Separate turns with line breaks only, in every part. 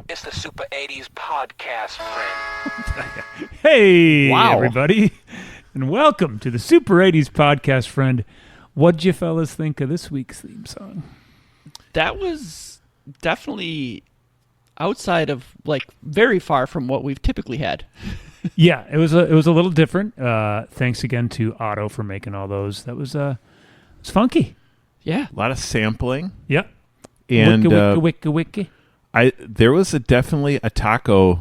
It's the Super 80s podcast, friend.
Hey,
Wow.
everybody, and welcome to the Super 80s podcast, friend. What'd you fellas think of this week's theme song?
That was definitely outside of, like, very far from what we've typically had.
Yeah, it was a little different. Thanks again to Otto for making all those. That was it's funky.
Yeah.
A lot of sampling,
Yep.
and
wiki.
there was definitely a taco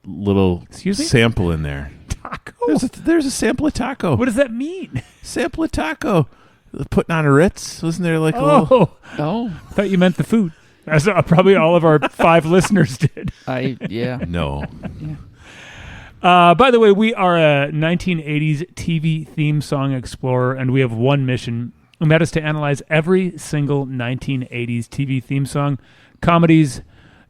little
Excuse me?
sample in there.
Taco?
There's a sample of taco.
What does that mean?
Sample of taco? Putting on a Ritz? Wasn't there like a little?
Oh,
Oh,
I thought you meant the food. As probably all of our 5 listeners did.
yeah.
No.
By the way, we are a 1980s TV theme song explorer, and we have one mission, and that is to analyze every single 1980s TV theme song. Comedies,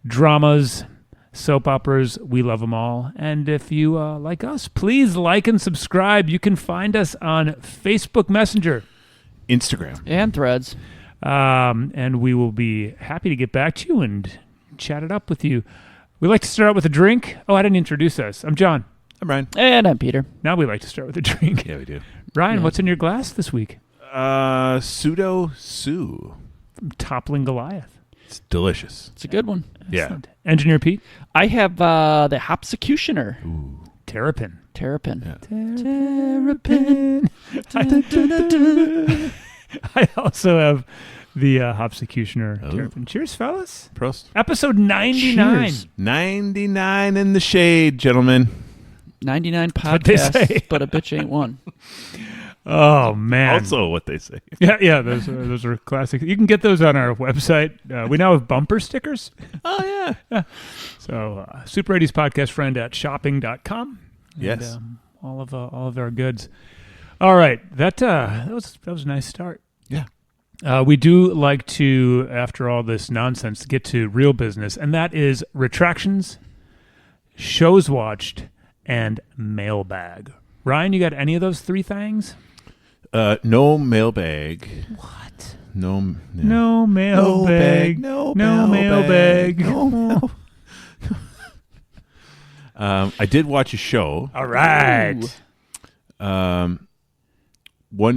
dramas, soap operas, we love them all. And if you like us, please like and subscribe. You can find us on Facebook Messenger.
Instagram.
And Threads.
And we will be happy to get back to you and chat it up with you. We like to start out with a drink. Oh, I didn't introduce us. I'm John.
I'm Ryan.
And I'm Peter.
Now we like to start with a drink.
Yeah, we do.
Ryan,
Yeah.
what's in your glass this week?
Pseudo Sue.
From Toppling Goliath.
It's delicious.
It's a good one.
Yeah.
Excellent. Engineer Pete.
I have the Hopsecutioner.
Terrapin.
Terrapin.
Terrapin. I also have the Hopsecutioner
Oh.
Terrapin. Cheers, fellas.
Prost.
Episode 99.
Cheers.
99 in the shade, gentlemen.
99
what they
podcasts,
say.
but a bitch ain't one.
Oh, man.
Also, what they say.
Yeah, those are classic. You can get those on our website. We now have bumper stickers.
Oh yeah.
So, Super 80s Podcast Friend at shopping.com. And,
Yes.
all of our goods. All right. That was a nice start.
Yeah.
We do like to, after all this nonsense, get to real business, and that is retractions, shows watched, and mailbag. Ryan, you got any of those 3 things?
No mailbag.
What?
No. Yeah.
No mailbag.
No
mailbag.
No. I did watch a show.
All right.
One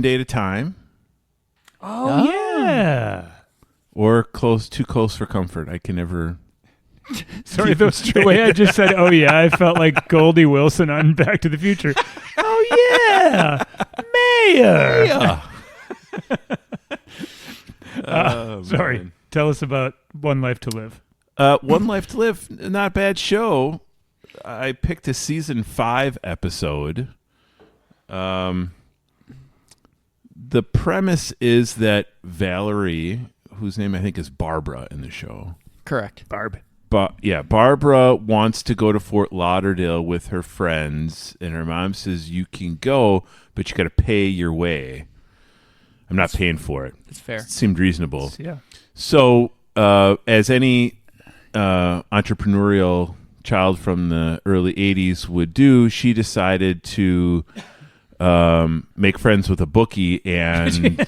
Day at a Time,
Oh, yeah.
or Too Close for Comfort. I can never.
Sorry, the way I just said, oh, yeah, I felt like Goldie Wilson on Back to the Future. Oh, yeah. Mayor.
Yeah.
Sorry.
Man.
Tell us about One Life to Live.
One Life to Live. Not a bad show. I picked a season 5 episode. The premise is that Valerie, whose name I think is Barbara in the show.
Correct.
Barb.
Barbara wants to go to Fort Lauderdale with her friends, and her mom says, you can go, but you got to pay your way. I'm not paying for it.
It's fair.
It seemed reasonable.
Yeah.
So, as any entrepreneurial child from the early 80s would do, she decided to make friends with a bookie and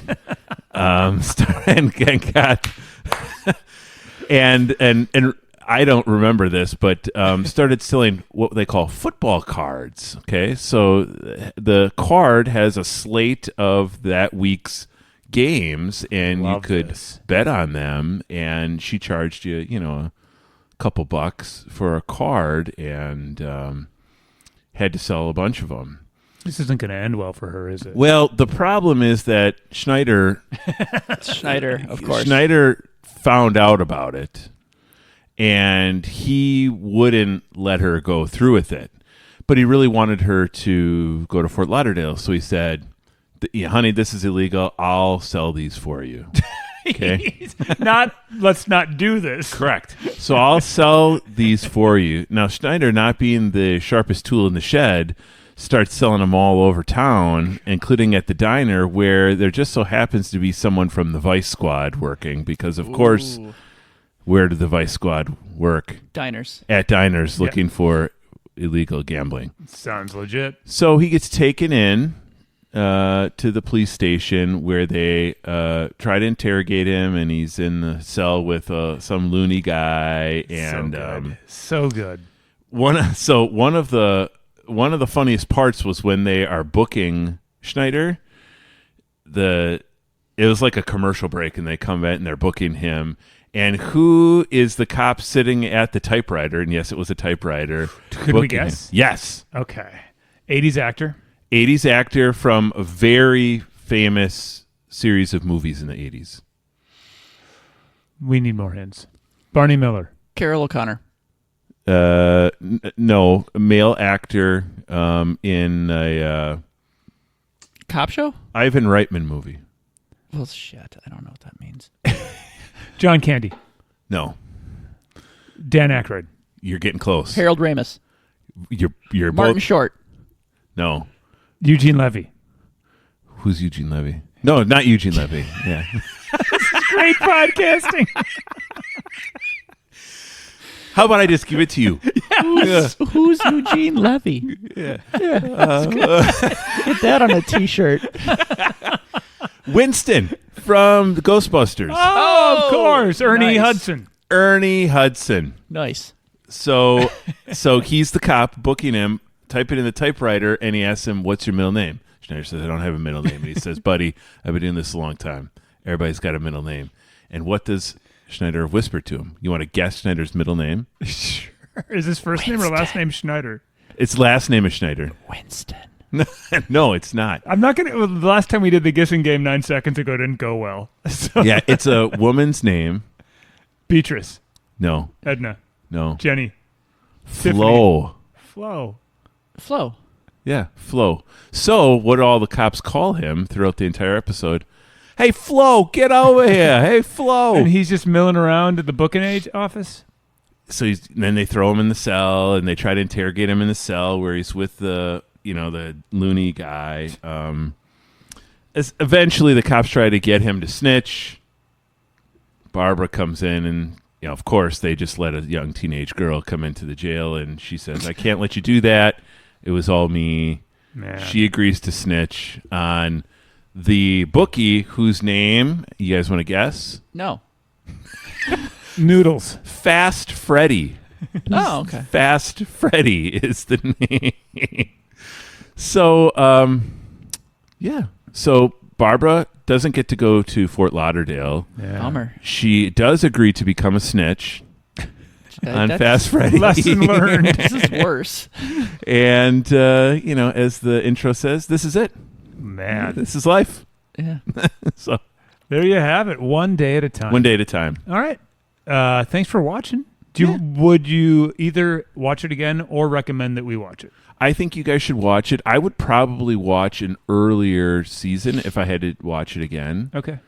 start and got and I don't remember this, but started selling what they call football cards. Okay, so the card has a slate of that week's games, and
Love
you could
this.
bet on them. And she charged you, a couple bucks for a card, and had to sell a bunch of them.
This isn't going to end well for her, is it?
Well, the problem is that Schneider
Of course.
Schneider found out about it, and he wouldn't let her go through with it. But he really wanted her to go to Fort Lauderdale, so he said, honey, this is illegal. I'll sell these for you. Okay?
Let's not do this.
Correct. So I'll sell these for you. Now, Schneider, not being the sharpest tool in the shed, starts selling them all over town, including at the diner, where there just so happens to be someone from the Vice Squad working, because, of course, where did the Vice Squad work?
Diners.
At diners looking for illegal gambling.
Sounds legit.
So he gets taken in to the police station where they try to interrogate him, and he's in the cell with some loony guy. And
so good.
One of the funniest parts was when they are booking Schneider. It was like a commercial break, and they come in and they're booking him. And who is the cop sitting at the typewriter? And yes, it was a typewriter.
Could we guess?
Yes.
Okay. 80s actor.
80s actor from a very famous series of movies in the 80s.
We need more hints. Barney Miller.
Carol O'Connor.
No, a male actor in a
Cop show?
Ivan Reitman movie.
Well, shit. I don't know what that means.
John Candy.
No,
Dan Aykroyd.
you're getting close.
Harold Ramis.
You're
Martin
both.
Short.
No,
Eugene Levy.
who's Eugene Levy? No, not Eugene Levy. Yeah.
Great podcasting.
How about I just give it to you?
Who's Eugene Levy?
Yeah.
Get that on a T-shirt.
Winston from the Ghostbusters.
Oh, of course. Ernie
nice.
Hudson.
Ernie Hudson.
Nice.
So he's the cop booking him, type it in the typewriter, and he asks him, "What's your middle name?" Schneider says, "I don't have a middle name." And he says, "Buddy, I've been doing this a long time. Everybody's got a middle name." And what does Schneider whisper to him? You want to guess Schneider's middle name?
Sure. Is his first name or last name Schneider?
Its last name is Schneider.
Winston.
No, it's not.
I'm not going to... The last time we did the guessing game 9 seconds ago didn't go well. So,
Yeah, it's a woman's name.
Beatrice.
No,
Edna.
no.
Jenny.
Flo.
Flo.
Flo.
Yeah, Flo. So what do all the cops call him throughout the entire episode? Hey, Flo, get over here. Hey, Flo.
And he's just milling around at the booking age office?
So then they throw him in the cell, and they try to interrogate him in the cell where he's with the loony guy. Eventually, the cops try to get him to snitch. Barbara comes in, and of course, they just let a young teenage girl come into the jail, and she says, "I can't let you do that. It was all me."
Man.
She agrees to snitch on the bookie, whose name you guys want to guess?
No.
Noodles.
Fast Freddy.
Oh, okay.
Fast Freddy is the name. So, yeah. So Barbara doesn't get to go to Fort Lauderdale.
Yeah.
Bummer.
She does agree to become a snitch on
That's-
Fast Freddy.
Lesson learned.
This is worse.
And, as the intro says, this is it.
Man.
This is life.
Yeah.
So
There you have it. One day at a time.
one day at a time.
All right. Thanks for watching. Would you either watch it again or recommend that we watch it?
I think you guys should watch it. I would probably watch an earlier season if I had to watch it again.
Okay.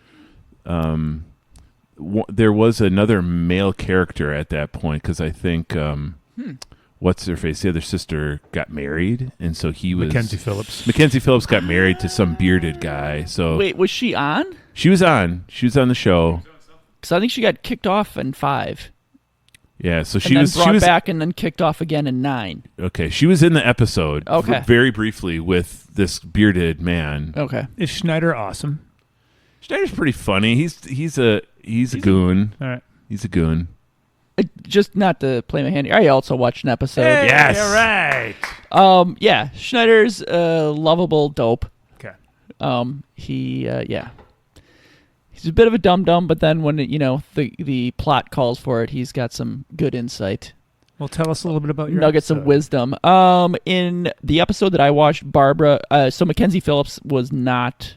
There was another male character at that point because I think what's her face? The other sister got married, and so he was
Mackenzie Phillips.
Mackenzie Phillips got married to some bearded guy. So
Wait, was she on?
she was on the show.
Because I think she got kicked off in 5.
Yeah, so
And
she
then
was
brought
she was
back and then kicked off again in 9.
okay. She was in the episode
Okay.
very briefly with this bearded man.
Okay.
Is Schneider awesome?
Schneider's pretty funny. He's a goon.
All right.
He's a goon.
Just not to play my hand here. I also watched an episode.
Hey,
Yes.
all right.
Yeah. Schneider's a lovable dope.
Okay.
He's a bit of a dum-dum, but then when the plot calls for it, he's got some good insight.
Well, tell us a little bit about your
Nuggets of
episode.
wisdom. In the episode that I watched, Barbara, so Mackenzie Phillips was not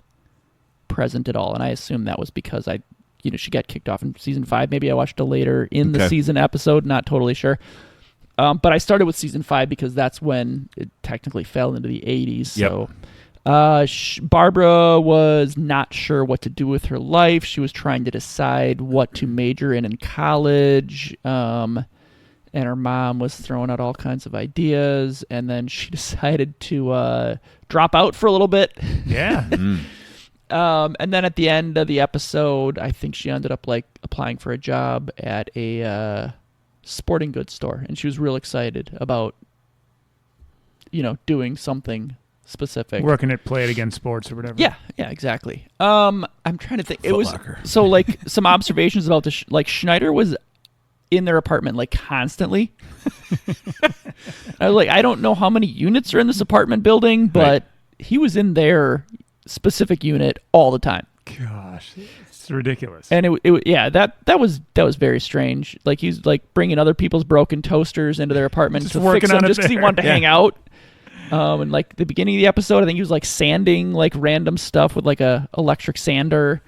present at all, and I assume that was because she got kicked off in season 5. Maybe I watched it later in the
Okay.
season episode, not totally sure. But I started with season 5 because that's when it technically fell into the 80s.
Yep.
So Barbara was not sure what to do with her life. She was trying to decide what to major in college. And her mom was throwing out all kinds of ideas. And then she decided to drop out for a little bit.
Yeah.
And then at the end of the episode, I think she ended up like applying for a job at a sporting goods store, and she was real excited about, doing something specific.
Working at Play It Again Sports or whatever.
Yeah, exactly. I'm trying to think. It was
Locker.
so like some observations about the like Schneider was in their apartment like constantly. I was like, I don't know how many units are in this apartment building, but he was in their specific unit all the time.
Gosh, it's ridiculous.
And that was very strange. Like he's like bringing other people's broken toasters into their apartment
Just
to
working
fix them
on it
just because he
there.
wanted to
Yeah.
hang out. And like the beginning of the episode, I think he was like sanding like random stuff with like a electric sander.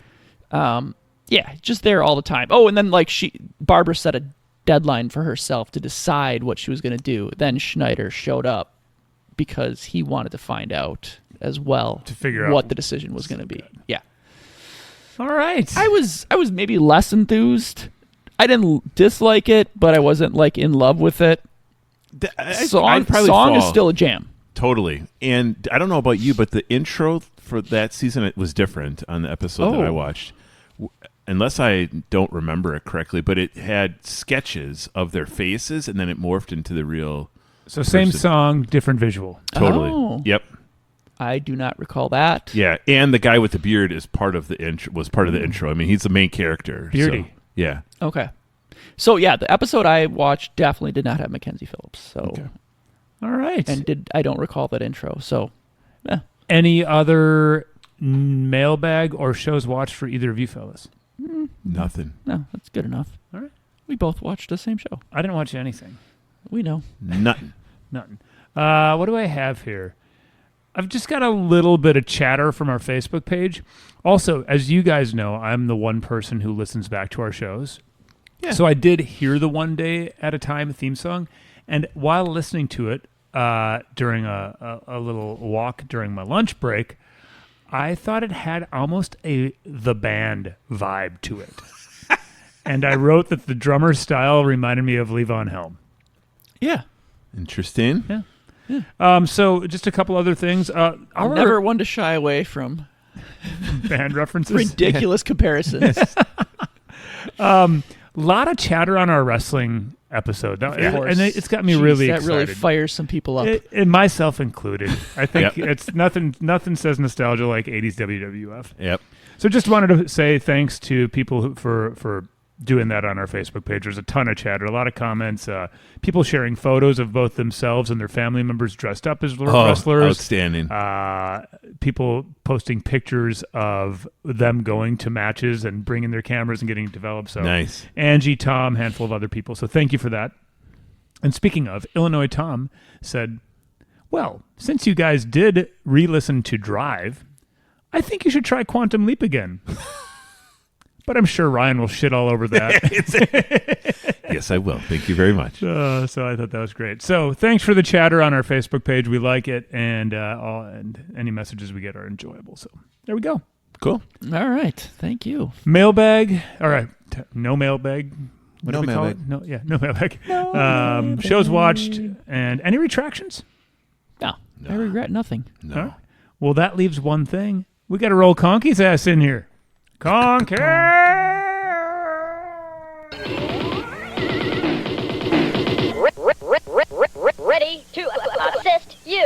Just there all the time. Oh, and then like Barbara set a deadline for herself to decide what she was going to do. Then Schneider showed up because he wanted to find out as well
To figure out
what the decision was going to be. Yeah.
All right.
I was maybe less enthused. I didn't dislike it, but I wasn't like in love with it. Song is still a jam.
Totally. And I don't know about you, but the intro for that season, it was different on the episode that I watched. Unless I don't remember it correctly, but it had sketches of their faces, and then it morphed into the real.
So same
person.
song, different visual.
Totally.
Oh.
Yep.
I do not recall that.
Yeah, and the guy with the beard is part of the intro. Was part of the intro. I mean, he's the main character.
Beardy.
So, yeah.
Okay. So yeah, the episode I watched definitely did not have Mackenzie Phillips. So
Okay.
All right.
and I don't recall that intro. So
Any other mailbag or shows watched for either of you fellas?
Nothing.
no, that's good enough.
All right.
We both watched the same show.
I didn't watch anything.
We know.
Nothing.
Nothing. What do I have here? I've just got a little bit of chatter from our Facebook page. Also, as you guys know, I'm the one person who listens back to our shows.
Yeah.
So I did hear the One Day at a Time theme song, and while listening to it during a little walk during my lunch break, I thought it had almost the band vibe to it. And I wrote that the drummer's style reminded me of Levon Helm.
Yeah.
Interesting.
Yeah. So just a couple other things.
I'm never one to shy away from
band references.
ridiculous comparisons.
A lot of chatter on our wrestling episode.
Of course.
And it's got me
Jeez,
really
that
excited.
really fires some people up.
And myself included. I think
Yep.
it's nothing says nostalgia like 80s WWF.
Yep.
So just wanted to say thanks to people for doing that on our Facebook page. There's a ton of chatter, a lot of comments, people sharing photos of both themselves and their family members dressed up as wrestlers.
Outstanding.
People posting pictures of them going to matches and bringing their cameras and getting it developed. So
Nice.
Angie, Tom, handful of other people. So thank you for that. And speaking of, Illinois Tom said, well, since you guys did re-listen to Drive, I think you should try Quantum Leap again. But I'm sure Ryan will shit all over that.
Yes, I will. Thank you very much.
So I thought that was great. So thanks for the chatter on our Facebook page. We like it, and any messages we get are enjoyable. So there we go.
Cool.
All right. Thank you.
Mailbag. All right. No mailbag. What
No
do we call it?
mailbag.
No mailbag. Shows watched, and any retractions?
No, I regret nothing.
No.
All right. Well, that leaves one thing. We got to roll Conky's ass in here. Conky!
Ready to assist you.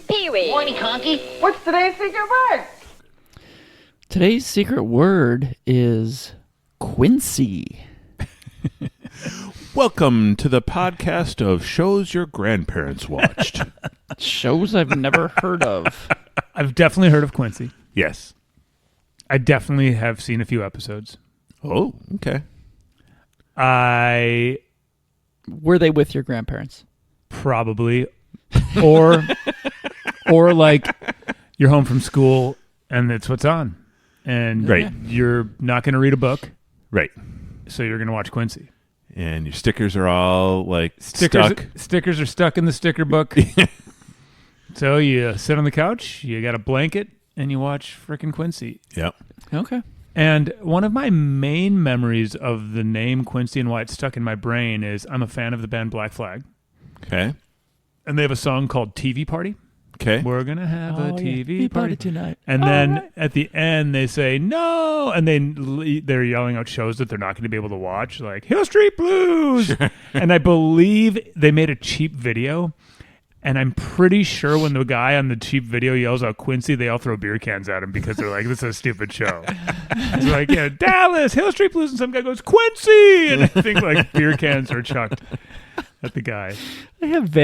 Pee-wee.
Morning, Conky.
What's today's secret word?
Today's secret word is Quincy.
Welcome to the podcast of shows your grandparents watched.
Shows I've never heard of.
I've definitely heard of Quincy.
Yes.
I definitely have seen a few episodes.
Oh, okay.
I
Were they with your grandparents?
probably, or like you're home from school and it's what's on, and
Right.
you're not going to read a book,
Right.
so you're going to watch Quincy.
And your stickers are all like
Stickers
stuck.
are stuck in the sticker book. So you sit on the couch, you got a blanket, and you watch frickin' Quincy.
Yep.
Okay.
And one of my main memories of the name Quincy and why it's stuck in my brain is I'm a fan of the band Black Flag.
Okay.
And they have a song called TV Party.
Okay.
We're going to have a TV
party
party.
tonight.
And
All
then
right.
at the end, they say, no. And they're yelling out shows that they're not going to be able to watch, like Hill Street Blues. And I believe they made a cheap video. And I'm pretty sure when the guy on the cheap video yells out Quincy, they all throw beer cans at him because they're like, this is a stupid show. It's like, yeah, Dallas, Hill Street Blues. And some guy goes, Quincy. And I think like beer cans are chucked at the guy.
I have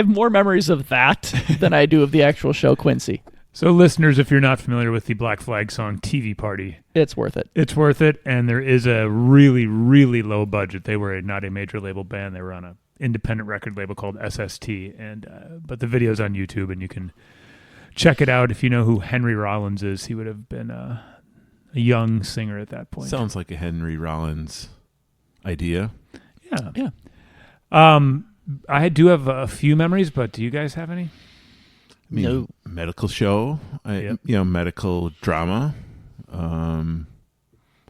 more memories of that than I do of the actual show Quincy.
So listeners, if you're not familiar with the Black Flag song TV Party,
It's worth it.
it's worth it. And there is a really, really low budget. They were not a major label band. They were on a independent record label called SST. And but the video's on YouTube and you can check it out. If you know who Henry Rollins is, he would have been a young singer at that point.
Sounds like a Henry Rollins idea.
Yeah.
Yeah.
I do have a few memories, but do you guys have any?
I mean,
No.
medical show,
Yep.
medical drama. I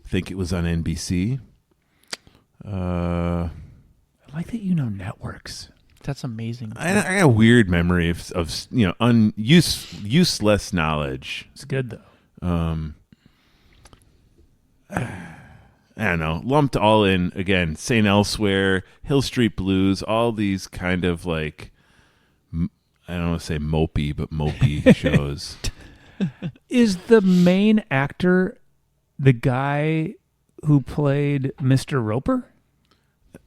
think it was on NBC.
I like that you know networks.
That's amazing.
I got a weird memory of useless knowledge.
It's good though.
I don't know, lumped all in again. St. Elsewhere, Hill Street Blues, all these kind of like, I don't want to say mopey, but mopey shows.
Is the main actor the guy who played Mr. Roper?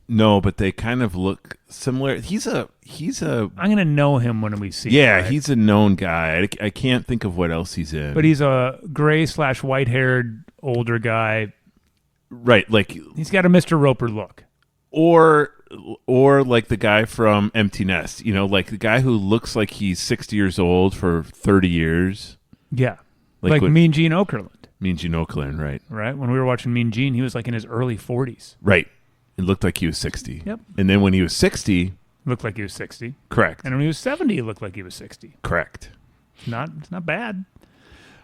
No, but they kind of look similar. He's a
I'm gonna know him when we see him.
yeah,
right?
he's a known guy. I can't think of what else he's in.
But he's a gray/white-haired older guy.
right, like
He's got a Mr. Roper look.
or like the guy from Empty Nest, like the guy who looks like he's 60 years old for 30 years.
Yeah,
Like
like
what-
Mean Gene Okerlund,
Mean Gene Okerlund, right?
right? When we were watching Mean Gene, he was like in his early 40s.
Right. It looked like he was 60.
Yep.
And then when he was 60,
Looked like he was 60.
correct.
And when he was 70, he looked like he was 60.
Correct.
It's not bad.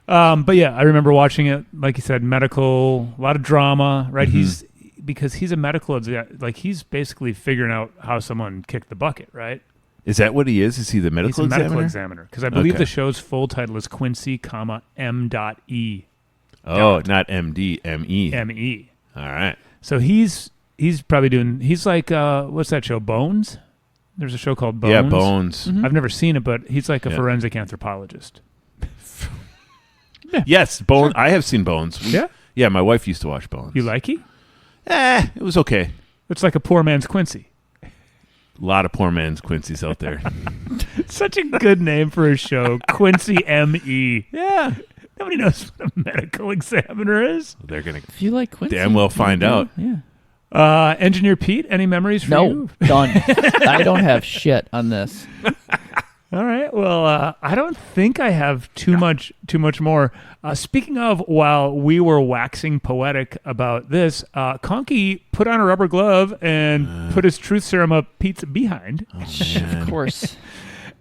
But yeah, I remember watching it. Like you said, medical, a lot of drama, right?
Mm-hmm.
Because he's a medical, like he's basically figuring out how someone kicked the bucket, right?
Is that what he is? Is he the medical
He's a medical
examiner?
examiner. Because I believe
Okay.
the show's full title is Quincy, M.E.
Oh, not MD, ME.
M.E.
All right.
So he's probably doing, he's like, what's that show, Bones? There's a show called Bones.
Yeah, Bones.
I've never seen it, but he's like a
Yeah.
forensic anthropologist.
Yes, Bones. I have seen Bones.
Yeah?
Yeah, my wife used to watch Bones.
You like it?
It was okay.
It's like a poor man's Quincy.
A lot of poor man's Quincy's out there.
Such a good name for a show, Quincy M.E.
Yeah.
Nobody knows what a medical examiner is.
They're going to
If you like Quincy,
damn well find out.
Yeah.
Engineer Pete, any memories for
No,
you?
done. I don't have shit on this.
All right. Well, I don't think I have too much more. Speaking of, while we were waxing poetic about this, Conky put on a rubber glove and put his truth serum up Pete's behind.
Of course.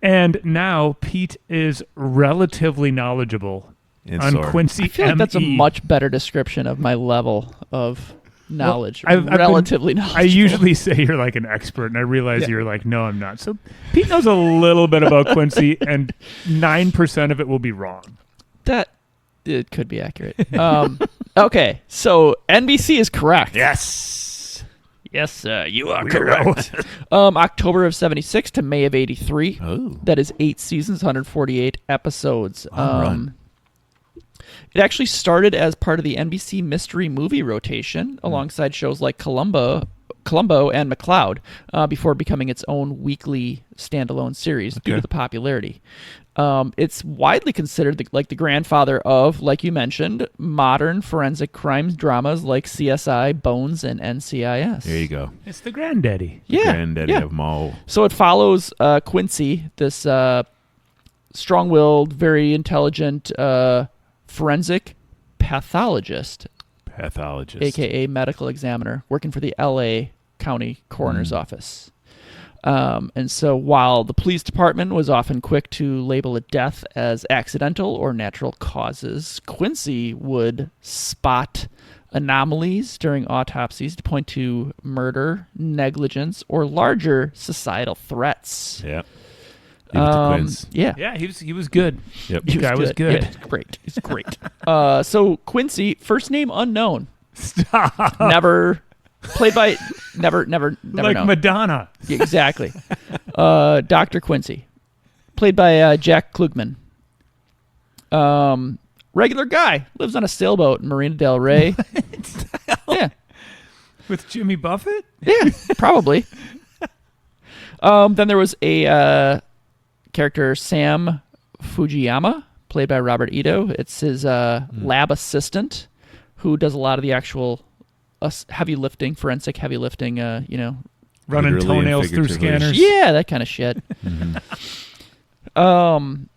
And now Pete is relatively knowledgeable
And
on
sore.
Quincy
I feel like that's a
M.E..
much better description of my level of knowledge.
I've been-
Relatively knowledgeable.
I usually say you're like an expert, and I realize
Yeah.
you're like, no, I'm not. So Pete knows a little bit about Quincy, and 9% of it will be wrong.
That it could be accurate. Okay, so NBC is correct.
Yes.
Yes, you are correct. October of 76 to May of 83.
Oh.
That is 8 seasons, 148 episodes.
Long run.
It actually started as part of the NBC mystery movie rotation alongside shows like Columbo and McCloud before becoming its own weekly standalone series due to
Okay.
the popularity. It's widely considered the grandfather of, like you mentioned, modern forensic crime dramas like CSI, Bones, and NCIS.
There you go.
It's the granddaddy.
Yeah,
Granddaddy
yeah.
of them all.
So it follows Quincy, this strong-willed, very intelligent forensic pathologist,
Pathologist.
aka medical examiner, working for the LA County Coroner's Office. And so while the police department was often quick to label a death as accidental or natural causes, Quincy would spot anomalies during autopsies to point to murder, negligence, or larger societal threats.
Yeah. Leave it to Quince.
Yeah.
Yeah, he was good.
Yep.
The guy was good.
Yeah, great. He's great. So Quincy, first name unknown.
Stop.
Never played by never
Like
known.
Madonna.
Yeah, exactly. Dr. Quincy, played by Jack Klugman. Regular guy, lives on a sailboat in Marina Del Rey. Yeah,
With Jimmy Buffett?
yeah, probably. Then there was a character, Sam Fujiyama, played by Robert Ito. It's his lab assistant who does a lot of the actual heavy lifting, forensic heavy lifting,
Running
Literally and
toenails through
figuratively.
scanners.
yeah, that kind of shit. Then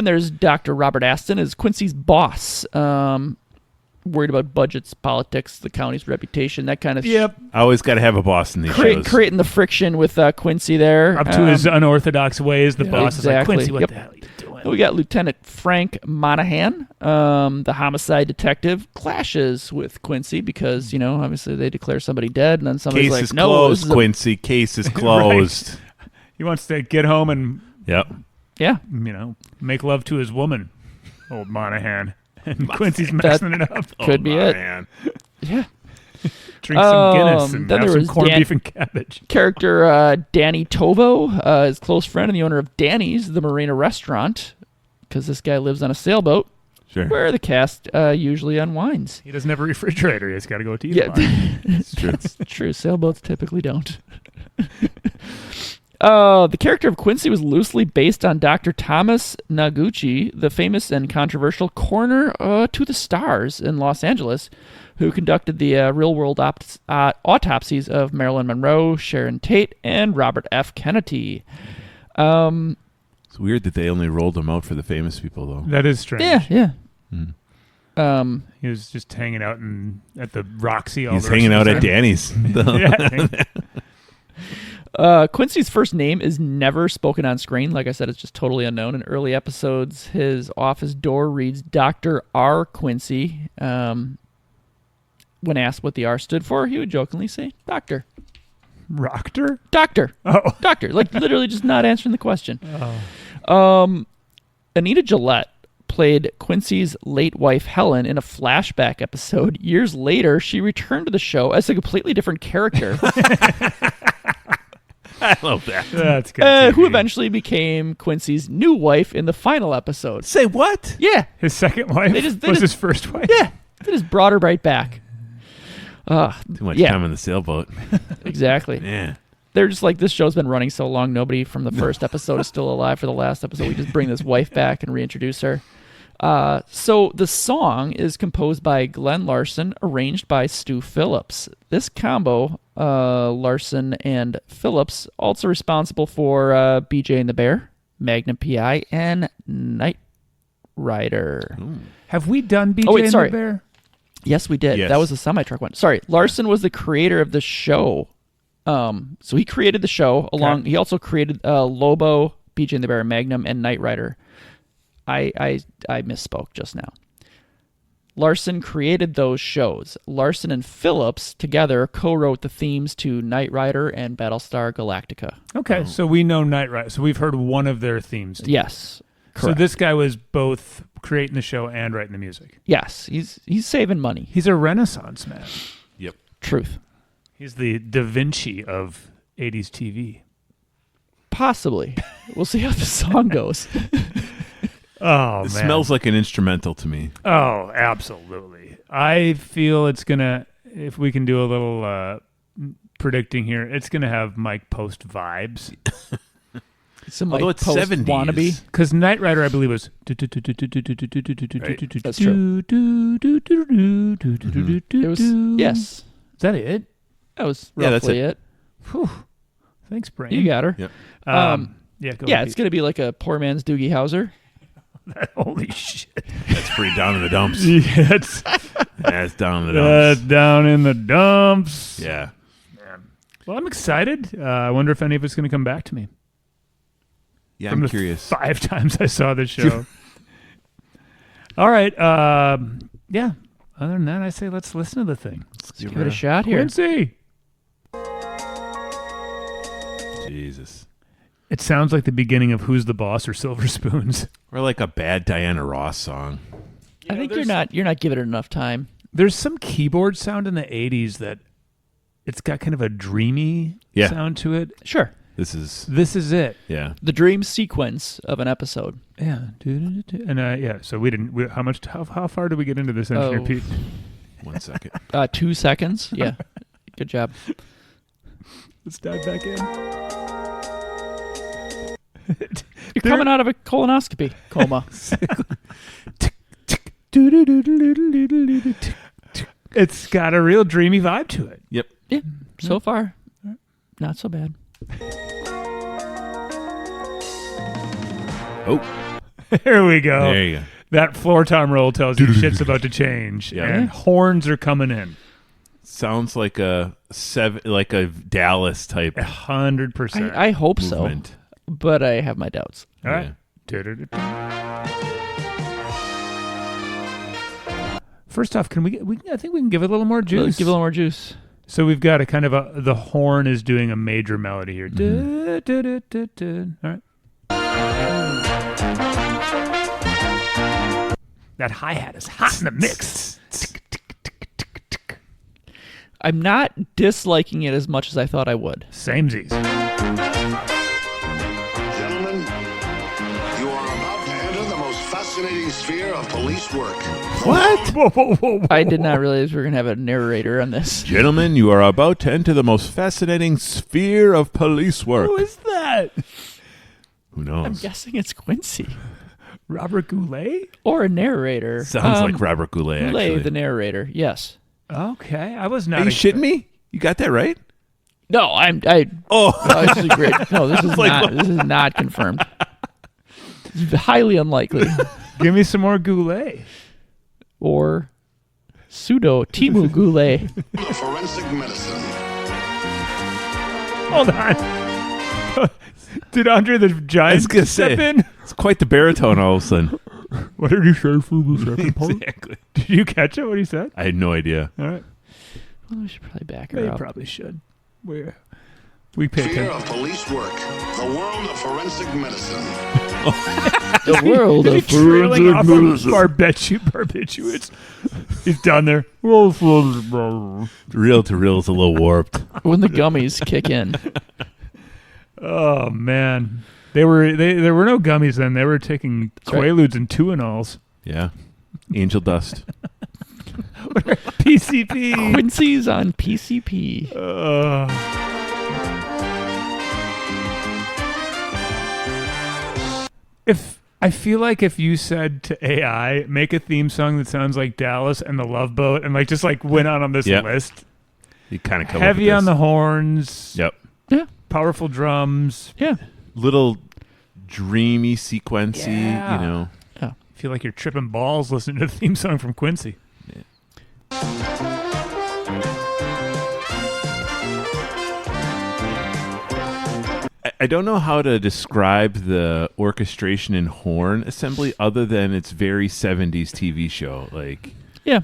there's Dr. Robert Aston as Quincy's boss. Worried about budgets, politics, the county's reputation, that kind of
Yep.
I always got to have a boss in these shows.
creating the friction with Quincy there.
Up to his unorthodox ways, the boss is like,
exactly.
Quincy, what
Yep.
the hell are you doing?
We got Lieutenant Frank Monahan, the homicide detective, clashes with Quincy because, obviously they declare somebody dead, and then somebody's
Case
like,
is
no,
closed,
this is
Quincy. Case is closed.
He wants to get home and,
Yep.
yeah.
make love to his woman, old Monahan. And Quincy's messing it up.
Could be it.
Man.
Yeah.
Drink some Guinness and
then
have
there
some
was
corned beef and cabbage.
Character Danny Tovo, his close friend and the owner of Danny's, the Marina restaurant, because this guy lives on a sailboat
Sure.
where the cast usually unwinds.
He doesn't have a refrigerator. He's got to go to
Yeah,
the bar.
It's true.
It's true. Sailboats typically don't. The character of Quincy was loosely based on Dr. Thomas Noguchi, the famous and controversial coroner to the stars in Los Angeles, who conducted the real-world autopsies of Marilyn Monroe, Sharon Tate, and Robert F. Kennedy.
It's weird that they only rolled them out for the famous people, though.
That is strange.
Yeah.
He was just hanging out at the Roxy. All
He's
the rest
hanging
of
out
the
at
time.
Danny's.
Yeah.
Quincy's first name is never spoken on screen. Like I said, it's just totally unknown. In early episodes, his office door reads Dr. R. Quincy. When asked what the R stood for, he would jokingly say, Doctor.
Rockter?
Doctor.
Oh.
Doctor. Like literally just not answering the question. Anita Gillette played Quincy's late wife Helen in a flashback episode. Years later, she returned to the show as a completely different character.
I love that.
That's good.
Who
TV.
eventually became Quincy's new wife in the final episode.
Say what?
Yeah.
His second wife
They
was
just-
his first wife?
Yeah. They just brought her right back.
Too much
yeah.
time on the sailboat.
Exactly.
Yeah.
They're just like, this show's been running so long, nobody from the first episode is still alive for the last episode. We just bring this wife back and reintroduce her. So the song is composed by Glenn Larson, arranged by Stu Phillips. This combo, Larson and Phillips, also responsible for BJ and the Bear, Magnum PI, and Knight Rider.
Have we done BJ
wait,
and
sorry.
the Bear?
Yes, we did.
Yes.
That was the semi-truck one. Sorry, Larson was the creator of the show. So he created the show along.
Okay.
He also created Lobo, BJ and the Bear, Magnum, and Knight Rider. I misspoke just now. Larson created those shows. Larson and Phillips together co-wrote the themes to Knight Rider and Battlestar Galactica.
Okay, so we know Knight Rider. So we've heard one of their themes.
Yes,
So
correct.
this guy was both creating the show and writing the music.
Yes, he's saving money.
He's a Renaissance man.
Yep.
Truth.
He's the Da Vinci of 80s TV.
Possibly. We'll see how the song goes.
Oh,
It
man.
smells like an instrumental to me.
Oh, absolutely. I feel it's going to, if we can do a little predicting here, it's going to have Mike Post vibes.
Some
Although
like
it's
post
70s.
wannabe.
Because Knight Rider, I believe, was.
That's true. It was yes.
Is that it?
That was
Yeah, that's
roughly it.
Whew. Thanks, Brain.
You got her.
Yep.
Yeah, go
Yeah,
ahead.
it's gonna be like a poor man's Doogie Howser.
Holy shit.
That's pretty down in the dumps.
Yeah, it's
That's down in the dumps.
down in the dumps.
Yeah.
Well, I'm excited. I wonder if any of it's going to come back to me.
Yeah,
From
I'm
the
curious.
5 times I saw this show. All right. Yeah. Other than that, I say let's listen to the thing.
Let's give it a shot here.
Quincy.
Jesus.
It sounds like the beginning of Who's the Boss or Silver Spoons.
Or like a bad Diana Ross song.
I think you're not giving it enough time.
There's some keyboard sound in the 80s that it's got kind of a dreamy sound to it.
Sure.
This is
it.
yeah.
The dream sequence of an episode.
Yeah. And so we didn't. How far did we get into this, Engineer Pete?
1 second.
2 seconds. Yeah. Good job.
Let's dive back in.
You're coming out of a colonoscopy coma.
It's got a real dreamy vibe to it.
Yep.
Yeah. So far, not so bad.
Oh,
There we go.
there you go.
That floor tom roll tells you shit's about to change,
Yeah.
and horns are coming in.
Sounds like a Dallas type
100%.
I hope
movement.
so, but I have my doubts.
All right. First off, can we I think we can give it a little more juice.
Give it a little more juice.
So we've got a kind of the horn is doing a major melody here. All right. That hi-hat is hot in the mix.
I'm not disliking it as much as I thought I would.
Samesies.
Gentlemen, you are about to enter the most fascinating sphere of police work.
What?
Whoa.
I did not realize we were going to have a narrator on this.
Gentlemen, you are about to enter the most fascinating sphere of police work.
Who is that?
Who
I'm
knows?
guessing it's Quincy.
Robert Goulet?
Or a narrator.
Sounds like Robert Goulet,
Goulet,
actually.
the narrator. Yes.
Okay. I was not.
Are you shitting me? You got that right?
No, I this is great. No, this is this is not confirmed. It's highly unlikely.
Give me some more Goulet.
Or pseudo Timu Goulet.
Forensic medicine.
Hold on. Did Andre the
I was
Giant
gonna
step
say,
in?
it's quite the baritone all of a sudden.
What did he say for the second part?
Exactly.
Did you catch it? What he said?
I had no idea.
All right.
Well, we should probably back her
They
up.
probably should. We pay
Sphere
attention.
of police work. The world of forensic medicine.
The world of
Trailing off
forensic
of
medicine.
barbiturates. He's down there.
Reel to reel is a little warped.
When the gummies kick in.
Oh man, there were no gummies then. They were taking
right.
Quaaludes and Tuinals.
Yeah. Angel dust.
PCP.
Quincy's on PCP.
If I feel like if you said to AI, make a theme song that sounds like Dallas and the Love Boat, and just went on this
Yep.
list,
You kind of come
heavy
up
on
with
the horns,
Yep.
Yeah.
powerful drums.
Yeah.
Little dreamy, sequency,
Yeah.
you know.
I feel like you're tripping balls listening to the theme song from Quincy.
I don't know how to describe the orchestration and horn assembly other than it's very 70s TV show. Like,
Yeah.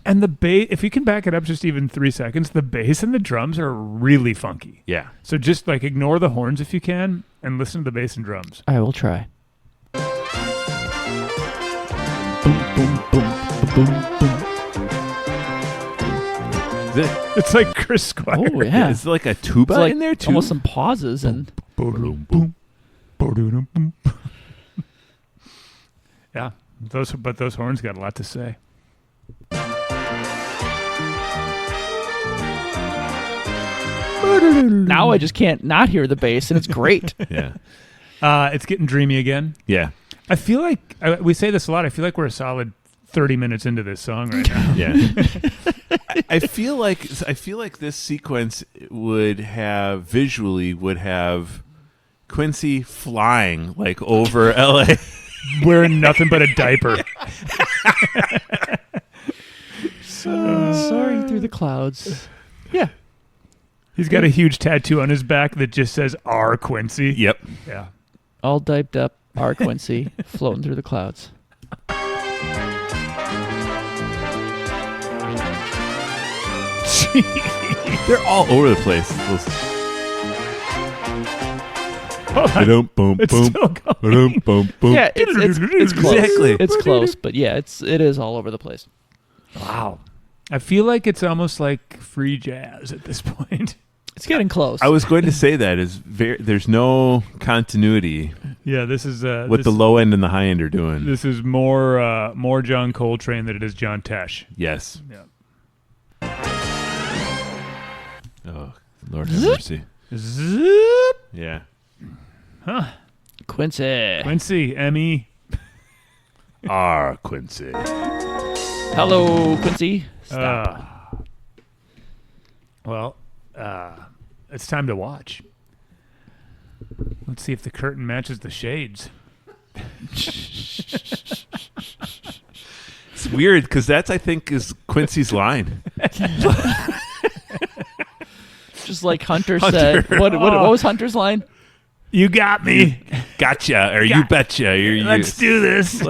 And the bass, if you can back it up just even 3 seconds, the bass and the drums are really funky.
yeah.
So just ignore the horns if you can and listen to the bass and drums.
I will try. Boom, boom, boom, boom, boom.
It's like Chris Squire.
Oh, yeah.
Is it like a tuba
It's like
in there too?
almost some pauses and
Boom, boom, boom. Yeah, those horns got a lot to say.
now I just can't not hear the bass and it's great.
Yeah.
It's getting dreamy again.
Yeah.
I feel like we say this a lot. I feel like we're a solid 30 minutes into this song right now.
Yeah. I feel like this sequence would have Quincy flying over LA.
Wearing nothing but a diaper.
Soaring through the clouds. Yeah.
He's got a huge tattoo on his back that just says R Quincy.
Yep.
Yeah.
All diped up, our Quincy, floating through the clouds.
They're all over the place. Ba-dum, boom,
It's
boom.
still going.
Ba-dum, boom, boom.
Yeah, it's close.
Exactly.
It's close, but yeah, it is all over the place.
Wow. I feel like it's almost like free jazz at this point.
It's getting close.
I was going to say that there's no continuity
Yeah, this is
what the low end and the high end are doing.
This is more John Coltrane than it is John Tesh.
Yes.
Yeah.
Oh, Lord have mercy.
Zoop.
Yeah.
Huh.
Quincy.
M.E.
Quincy.
Hello, Quincy. Stop.
It's time to watch. Let's see if the curtain matches the shades.
It's weird because that's, I think, is Quincy's line.
Just like Hunter said. What was Hunter's line?
You got me.
Gotcha, or you betcha.
Let's do this.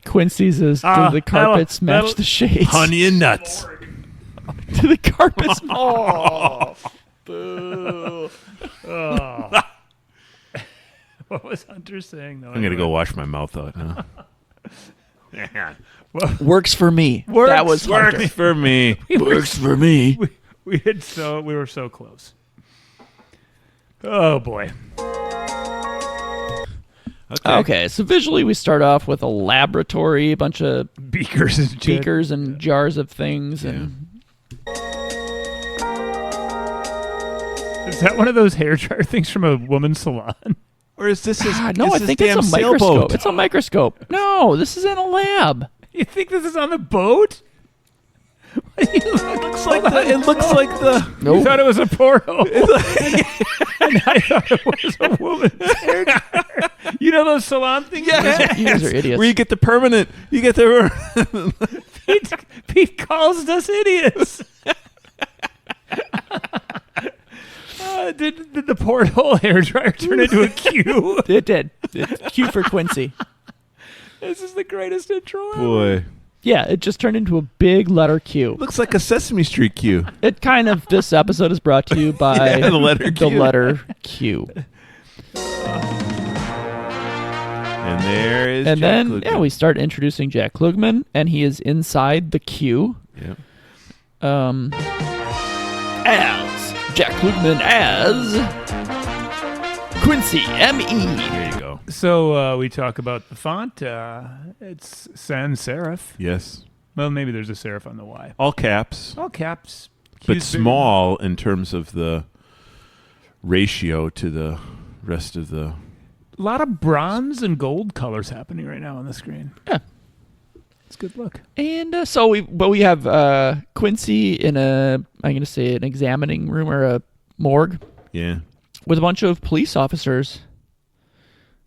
Quincy's is, do the carpets match the shades?
Honey and nuts.
Do the carpets? Oh, boo.
Oh. What was Hunter saying, though?
I'm going to go wash my mouth out now.
Works for me. That was Hunter.
Works for me.
Works for me.
We were so close. Oh boy.
Okay, so visually we start off with a laboratory, a bunch of
Beakers
and jars of things, and
is that one of those hair dryer things from a woman's salon?
Or is this
I think it's a microscope.
sailboat?
It's a microscope. No, this is in a lab.
You think this is on the boat?
It looks like the.
You thought it was a portal. And I thought it was a woman's hair dryer. You know those salon things?
Yeah.
You guys are idiots.
Where you get the permanent. You get the.
Pete calls us idiots. Did the porthole hair dryer turn into a Q?
It did. It's cute for Quincy.
This is the greatest intro ever.
Boy.
Yeah, it just turned into a big letter Q.
Looks like a Sesame Street cue.
It kind of, this episode is brought to you by
Yeah, the letter Q.
letter Q.
And there is
And
Jack
then,
Klugman.
we start introducing Jack Klugman, and he is inside the Q.
Yep.
As Jack Klugman as Quincy, M.E.
There you go.
So we talk about the font. It's sans serif.
Yes.
Well, maybe there's a serif on the Y.
All caps.
All caps.
But
Q's bigger.
small in terms of the ratio to the rest of the.
A lot of bronze and gold colors happening right now on the screen.
Yeah.
It's a good look.
And so we have Quincy in I'm going to say an examining room or a morgue
Yeah.
with a bunch of police officers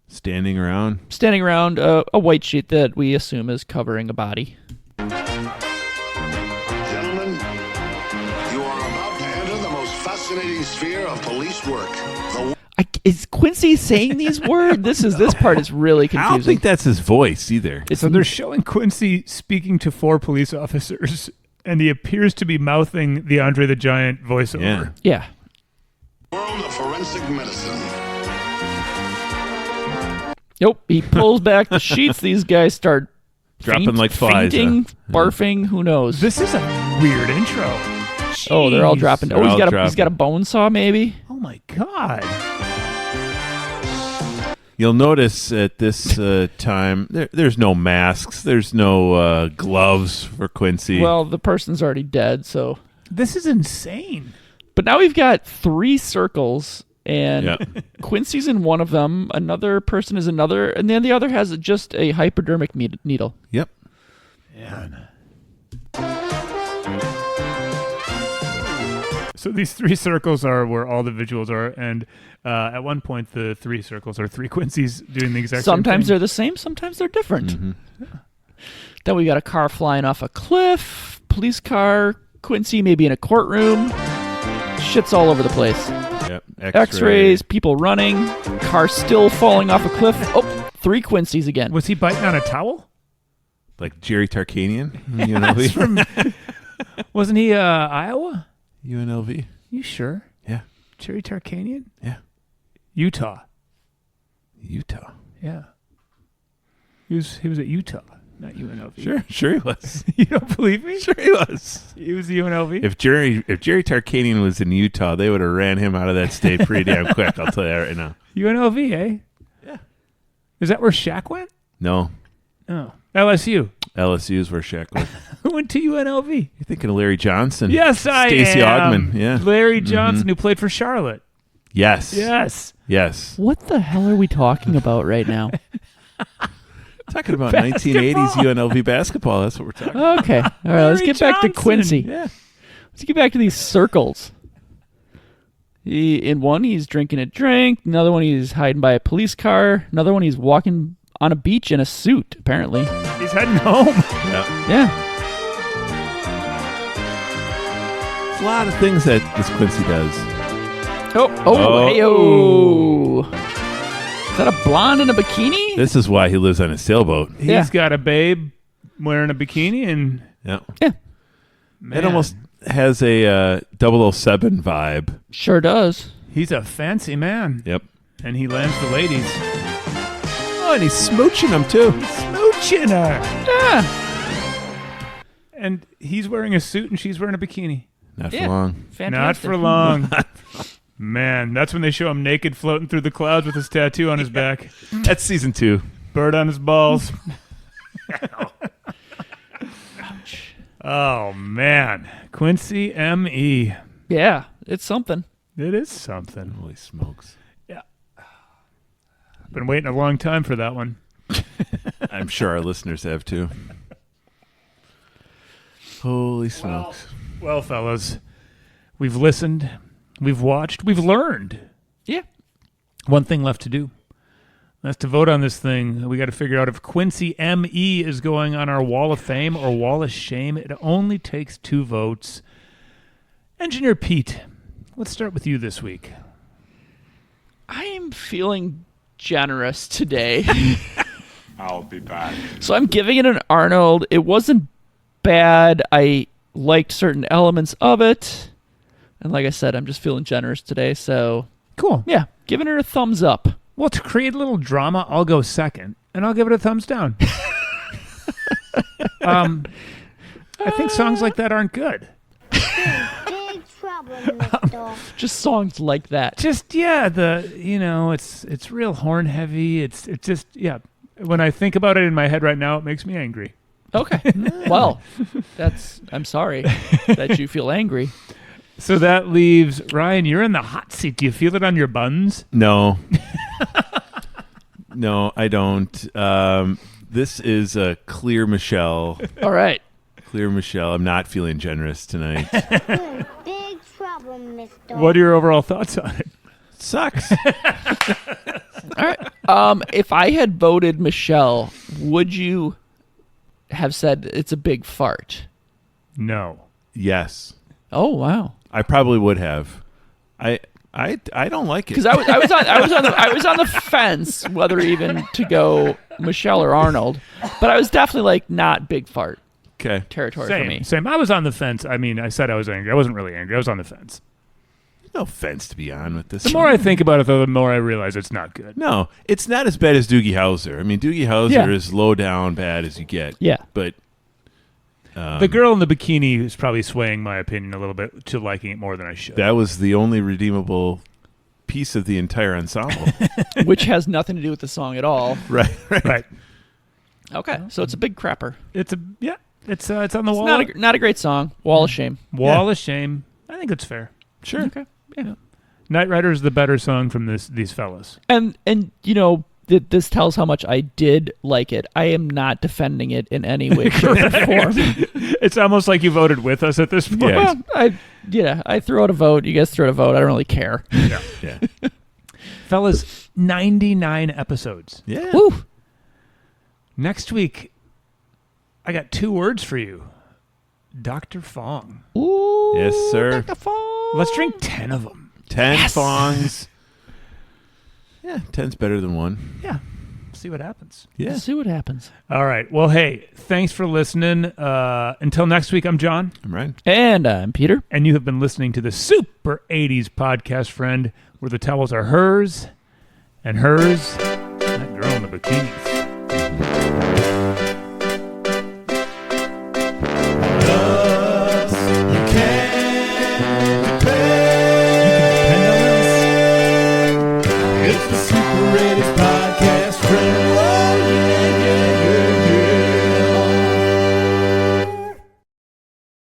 Standing around.
standing around a white sheet that we assume is covering a body.
Gentlemen, you are about to enter the most fascinating sphere of police work.
Is Quincy saying these words? This part is really
I don't
confusing.
think that's his voice either.
It's
So they're showing Quincy speaking to 4 police officers, and he appears to be mouthing the Andre the Giant voiceover.
yeah.
World of forensic medicine.
Nope. He pulls back the sheets. These guys start
Dropping like flies.
fainting, barfing. Who knows?
This is a weird intro.
Oh, they're all
Jeez.
dropping.
They're
Oh, he's
all
got a
dropping.
bone saw, maybe.
Oh my God.
You'll notice at this time, there's no masks. There's no gloves for Quincy.
Well, the person's already dead, so.
This is insane.
But now we've got 3 circles, and
Yeah.
Quincy's in one of them. Another person is another, and then the other has just a hypodermic needle.
Yep.
Man. So these 3 circles are where all the visuals are, and at one point the 3 circles are 3 Quincy's doing the exact
Sometimes
same
they're
thing.
the same, sometimes they're different. Then we got a car flying off a cliff, police car, Quincy maybe in a courtroom. Shit's all over the place.
Yep.
X-rays, people running, car still falling off a cliff. Oh, 3 Quincy's again.
Was he biting on a towel?
Like Jerry Tarkanian. UNLV.
Wasn't he Iowa?
UNLV.
You sure?
Yeah.
Jerry Tarkanian?
Yeah.
Utah.
Utah.
Yeah. He was at Utah, not UNLV.
Sure he was.
You don't believe me?
Sure he was.
He was UNLV?
If Jerry Tarkanian was in Utah, they would have ran him out of that state pretty damn quick. I'll tell you that right now.
UNLV, eh?
Yeah.
Is that where Shaq went?
No,
Oh. LSU.
LSU is where Shaq went.
Who went to UNLV?
You're thinking of Larry Johnson.
Yes, I
Stacey
am.
Augmon. Yeah.
Larry Johnson, who played for Charlotte.
Yes.
Yes.
Yes.
What the hell are we talking about right now?
Talking about 1980s UNLV basketball. That's what we're talking about.
Okay. All right, let's
Larry
get back to
Johnson.
Quincy.
Yeah.
Let's get back to these circles. In one, he's drinking a drink. Another one, he's hiding by a police car. Another one, he's walking on a beach in a suit, apparently.
He's heading home.
Yeah.
Yeah.
There's a lot of things that this Quincy does.
Oh, hey-o. Is that a blonde in a bikini?
This is why he lives on a sailboat.
Yeah.
He's got a babe wearing a bikini, and
Yeah.
Yeah,
man,
It almost has a 007 vibe.
sure does.
he's a fancy man.
Yep.
And he lands the ladies.
Oh, and he's smooching them too.
Smooching her.
Yeah.
And he's wearing a suit, and she's wearing a bikini.
Not
Yeah.
for long.
Not
Fantastic.
for long. Man, that's when they show him naked floating through the clouds with his tattoo on his back.
That's season 2.
Bird on his balls. Oh, man. Quincy M.E.
Yeah, it's something.
It is something.
Holy smokes.
Been waiting a long time for that one.
I'm sure our listeners have too. Holy smokes.
Well, fellas, we've listened, we've watched, we've learned.
Yeah.
One thing left to do. That's to vote on this thing. We got to figure out if Quincy M.E. is going on our Wall of Fame or Wall of Shame. It only takes 2 votes. Engineer Pete, let's start with you this week.
I am feeling generous today.
I'll be back.
So I'm giving it an Arnold. It wasn't bad. I liked certain elements of it. And like I said, I'm just feeling generous today. So,
Cool.
yeah, giving her a thumbs up.
Well, to create a little drama, I'll go second, and I'll give it a thumbs down. I think songs like that aren't good.
Big trouble, Mr.
Just songs like that.
Just it's real horn heavy. It's just When I think about it in my head right now, it makes me angry.
Okay. Well, I'm sorry that you feel angry.
So that leaves Ryan. You're in the hot seat. Do you feel it on your buns?
No. No, I don't. This is a clear Michelle.
All right.
Clear Michelle. I'm not feeling generous tonight.
Big trouble, Mr.
What are your overall thoughts on it?
Sucks.
All right. If I had voted Michelle, would you have said it's a big fart?
No.
Yes.
Oh, wow.
I probably would have. I don't like it.
Because I was on the fence whether even to go Michelle or Arnold, but I was definitely like not big fart
Okay.
territory for me.
Same. I was on the fence. I mean, I said I was angry. I wasn't really angry. I was on the fence.
No offense to be on with this.
The more I think about it, though, the more I realize it's not good.
No, it's not as bad as Doogie Howser. I mean, Doogie Howser
Yeah.
is low down bad as you get.
Yeah.
But
The girl in the bikini is probably swaying my opinion a little bit to liking it more than I should.
that was the only redeemable piece of the entire ensemble.
Which has nothing to do with the song at all.
Right.
Right.
Okay, so it's a big crapper.
It's on the
It's
wall.
not a great song. Wall of Shame.
Wall of Shame. I think it's fair.
Sure.
Okay. Yeah.
Night Rider is the better song from these fellas.
And you know, this tells how much I did like it. I am not defending it in any way, shape, or form.
It's almost like you voted with us at this point.
Yeah.
Well, I threw out a vote. You guys threw out a vote. I don't really care.
Yeah.
Fellas, 99 episodes.
Yeah.
Woo.
Next week, I got 2 words for you. Dr. Fong.
Ooh.
Yes, sir.
Dr. Fong.
Let's drink 10 of them.
10 fongs. Yeah, 10's better than 1.
Yeah. see what happens.
Yeah.
Let's see what happens.
All right. Well, hey, thanks for listening. Until next week, I'm John.
I'm Ryan.
And I'm Peter.
And you have been listening to the Super 80s Podcast Friend, where the towels are hers and hers. And that girl in the bikinis.